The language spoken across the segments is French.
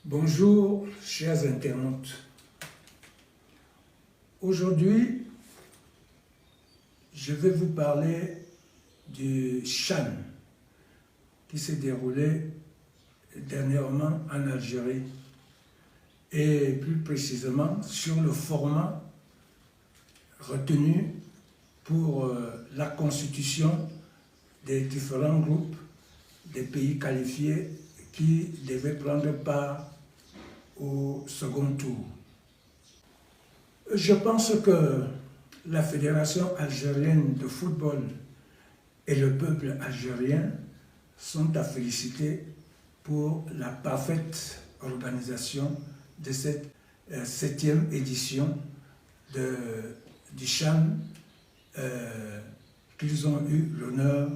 Bonjour, chers internautes. Aujourd'hui, je vais vous parler du CHAN qui s'est déroulé dernièrement en Algérie et plus précisément sur le format retenu pour la constitution des différents groupes des pays qualifiés qui devaient prendre part au second tour. Je pense que la Fédération algérienne de football et le peuple algérien sont à féliciter pour la parfaite organisation de cette 7e édition du CHAN qu'ils ont eu l'honneur,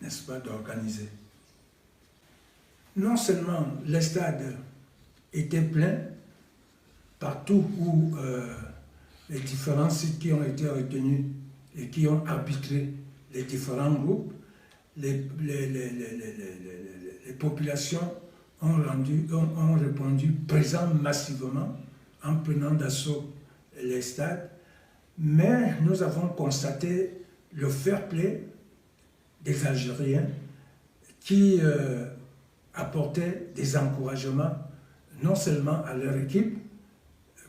n'est-ce pas, d'organiser. Non seulement les stades étaient pleins, partout où les différents sites qui ont été retenus et qui ont arbitré les différents groupes, les populations ont répondu présents massivement en prenant d'assaut les stades, mais nous avons constaté le fair play des Algériens qui apportaient des encouragements non seulement à leur équipe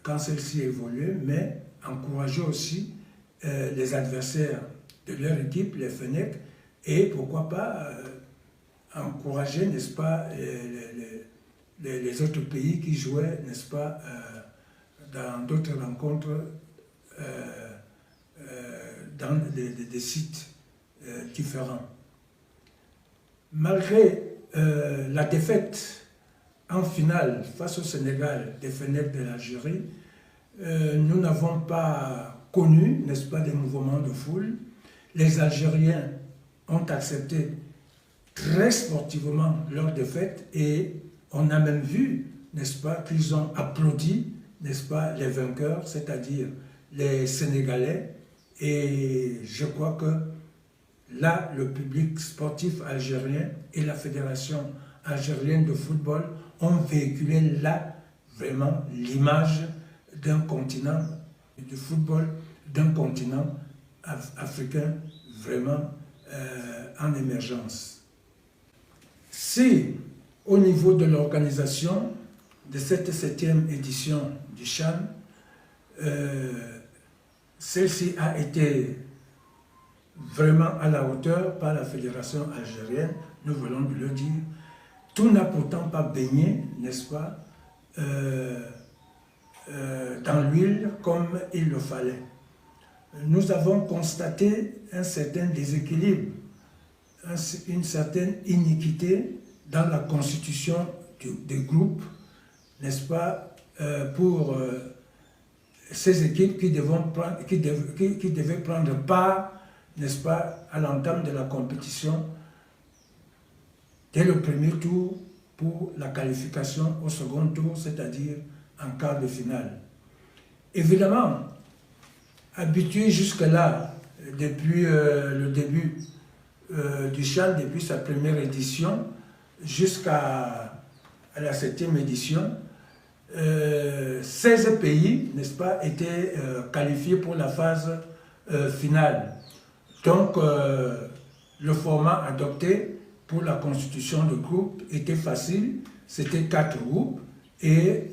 quand celle-ci évoluait, mais encourageaient aussi les adversaires de leur équipe, les Fennecs, et pourquoi pas encourager, n'est-ce pas, les autres pays qui jouaient, n'est-ce pas, dans d'autres rencontres dans des sites différents. Malgré la défaite en finale face au Sénégal des Fennecs de l'Algérie, nous n'avons pas connu, n'est-ce pas, des mouvements de foule. Les Algériens ont accepté très sportivement leur défaite et on a même vu, n'est-ce pas, qu'ils ont applaudi, n'est-ce pas, les vainqueurs, c'est-à-dire les Sénégalais. Et je crois que là, le public sportif algérien et la Fédération algérienne de football ont véhiculé là vraiment l'image d'un continent, du football d'un continent africain vraiment en émergence. Si au niveau de l'organisation de cette 7e édition du CHAN, celle-ci a été vraiment à la hauteur par la Fédération algérienne, nous voulons le dire. Tout n'a pourtant pas baigné, n'est-ce pas, dans l'huile comme il le fallait. Nous avons constaté un certain déséquilibre, une certaine iniquité dans la constitution des groupes, n'est-ce pas, pour ces équipes qui devaient prendre part, n'est-ce pas, à l'entame de la compétition dès le premier tour pour la qualification au second tour, c'est-à-dire en quart de finale. Évidemment, habitué jusque-là, depuis le début du CHAN, depuis sa première édition, jusqu'à la 7e édition, 16 pays, n'est-ce pas, étaient qualifiés pour la phase finale. Donc, le format adopté pour la constitution de groupe était facile, c'était 4 groupes et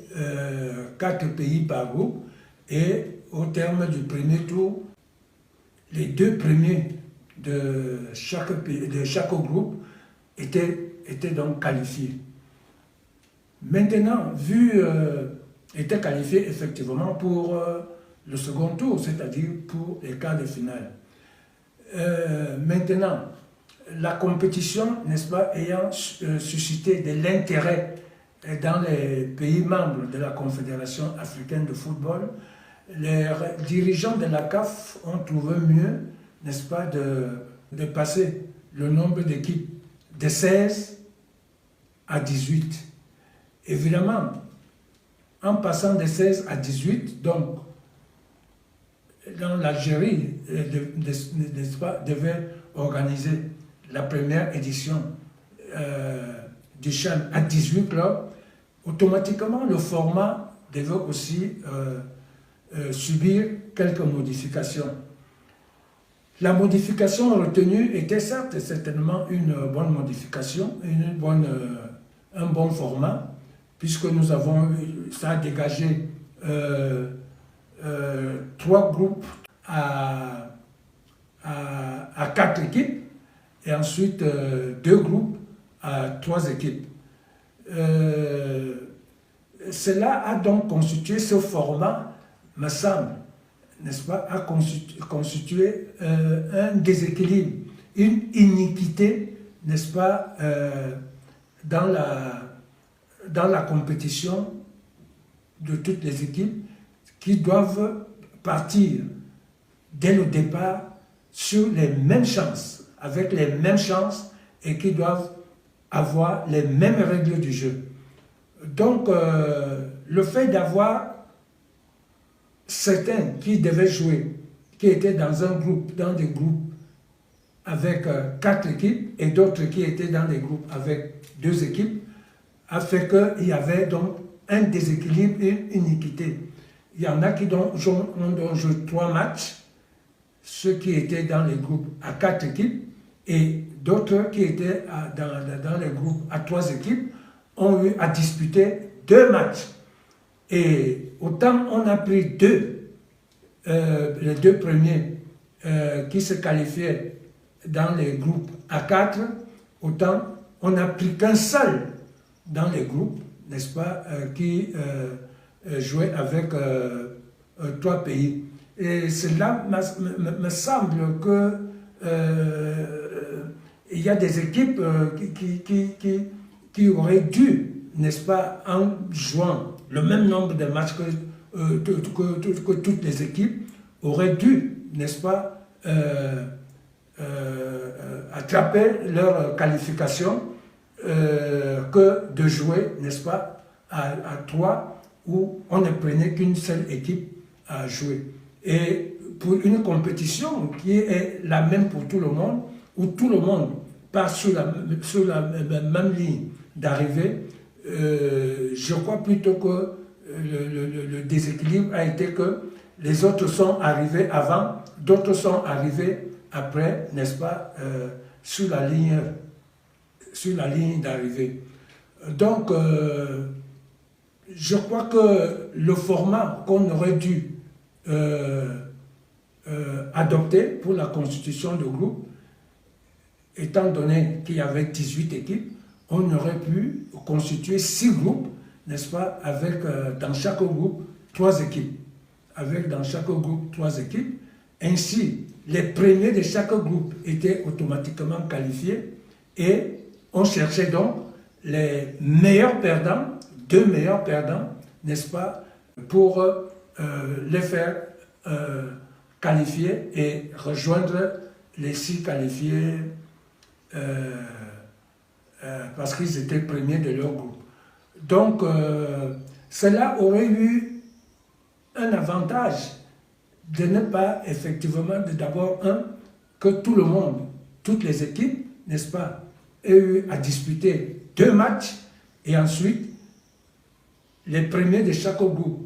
4 pays par groupe. Et au terme du premier tour, les 2 premiers de chaque groupe étaient donc qualifiés. Maintenant, étaient qualifiés effectivement pour le second tour, c'est-à-dire pour les quarts de finale. Maintenant, la compétition, n'est-ce pas, ayant suscité de l'intérêt dans les pays membres de la Confédération africaine de football, les dirigeants de la CAF ont trouvé mieux, n'est-ce pas, de passer le nombre d'équipes de 16 à 18. Évidemment, en passant de 16 à 18, donc, dans l'Algérie, n'est-ce pas, devait organiser la première édition du CHAN à 18 clubs. automatiquement, le format devait aussi subir quelques modifications. La modification retenue était certes certainement une bonne modification, un bon format, puisque nous avons, ça a dégagé 3 groupes à 4 équipes, et ensuite 2 groupes à 3 équipes. Cela a donc constitué ce format, me semble, n'est-ce pas, a constitué un déséquilibre, une iniquité, n'est-ce pas, dans la compétition de toutes les équipes qui doivent partir dès le départ sur les mêmes chances, avec les mêmes chances et qui doivent avoir les mêmes règles du jeu. Donc, le fait d'avoir certains qui devaient jouer, qui étaient dans des groupes avec 4 équipes et d'autres qui étaient dans des groupes avec 2 équipes, a fait qu'il y avait donc un déséquilibre et une iniquité. Il y en a qui ont joué 3 matchs, ceux qui étaient dans les groupes à 4 équipes, et d'autres qui étaient dans les groupes à 3 équipes ont eu à disputer 2 matchs. Et autant on a pris les 2 premiers qui se qualifiaient dans les groupes à 4, autant on n'a pris qu'un seul dans les groupes, n'est-ce pas, qui jouait avec 3 pays. Et cela me semble que il y a des équipes qui auraient dû, n'est-ce pas, en jouant le même nombre de matchs que toutes les équipes, auraient dû, n'est-ce pas, attraper leur qualification que de jouer, n'est-ce pas, à 3 où on ne prenait qu'une seule équipe à jouer. Et pour une compétition qui est la même pour tout le monde, où tout le monde passe sur la même ligne d'arrivée, je crois plutôt que le déséquilibre a été que les autres sont arrivés avant, d'autres sont arrivés après, n'est-ce pas, sur la ligne d'arrivée. Donc, je crois que le format qu'on aurait dû adopter pour la constitution de groupe, étant donné qu'il y avait 18 équipes, on aurait pu constituer 6 groupes, n'est-ce pas, avec dans chaque groupe 3 équipes. Avec dans chaque groupe 3 équipes. Ainsi, les premiers de chaque groupe étaient automatiquement qualifiés et on cherchait donc les meilleurs perdants, 2 meilleurs perdants, n'est-ce pas, pour les faire qualifier et rejoindre les 6 qualifiés parce qu'ils étaient premiers de leur groupe. Donc, cela aurait eu un avantage de ne pas effectivement, d'abord, que tout le monde, toutes les équipes, n'est-ce pas, aient eu à disputer 2 matchs et ensuite, les premiers de chaque groupe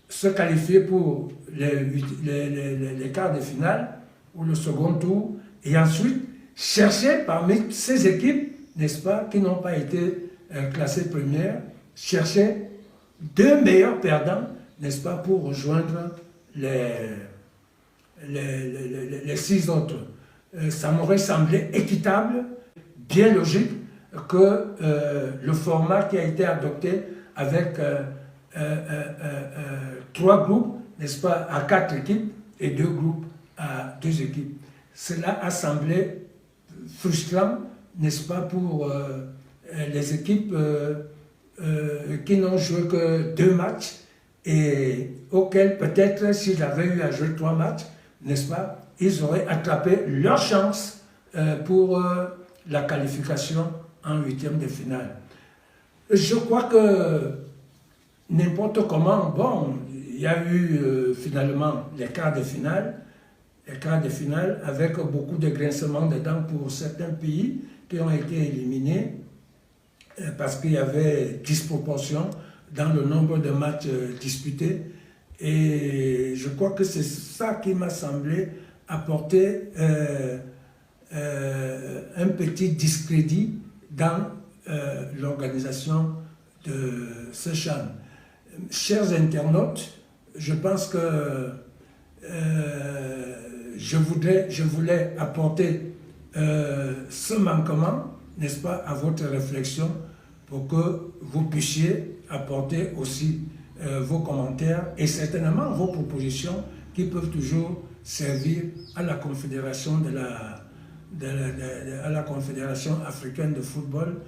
se qualifier pour les quarts de finale ou le second tour et ensuite chercher parmi ces équipes, n'est-ce pas, qui n'ont pas été classées premières, chercher 2 meilleurs perdants, n'est-ce pas, pour rejoindre les 6 autres. Ça m'aurait semblé équitable, bien logique, que le format qui a été adopté avec 3 groupes, n'est-ce pas, à 4 équipes et 2 groupes à 2 équipes. Cela a semblé frustrant, n'est-ce pas, pour les équipes qui n'ont joué que 2 matchs et auxquels peut-être s'ils avaient eu à jouer 3 matchs, n'est-ce pas, ils auraient attrapé leur chance pour la qualification en 8e de finale. Je crois que n'importe comment, bon, il y a eu finalement les quarts de finale avec beaucoup de grincements de dents pour certains pays qui ont été éliminés. parce qu'il y avait disproportion dans le nombre de matchs disputés. Et je crois que c'est ça qui m'a semblé apporter un petit discrédit dans l'organisation de ce CHAN. Chers internautes, je pense que je voulais apporter ce manquement, n'est-ce pas, à votre réflexion pour que vous puissiez apporter aussi vos commentaires et certainement vos propositions qui peuvent toujours servir à la Confédération à la Confédération africaine de football,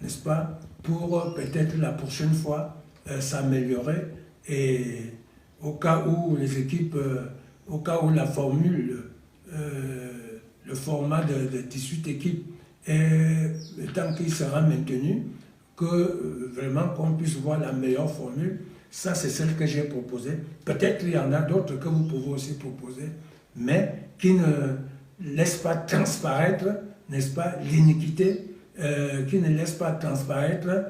n'est-ce pas, pour peut-être la prochaine fois s'améliorer et au cas où les équipes, au cas où la formule, le format de 18 équipes, tant qu'il sera maintenu, que vraiment qu'on puisse voir la meilleure formule. Ça, c'est celle que j'ai proposée. Peut-être qu'il y en a d'autres que vous pouvez aussi proposer, mais qui ne laissent pas transparaître, n'est-ce pas, l'iniquité, qui ne laissent pas transparaître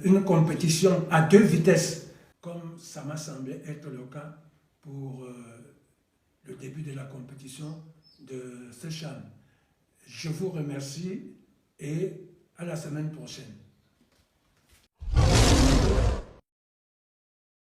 une compétition à deux vitesses, comme ça m'a semblé être le cas pour le début de la compétition de ce CHAN. Je vous remercie et à la semaine prochaine.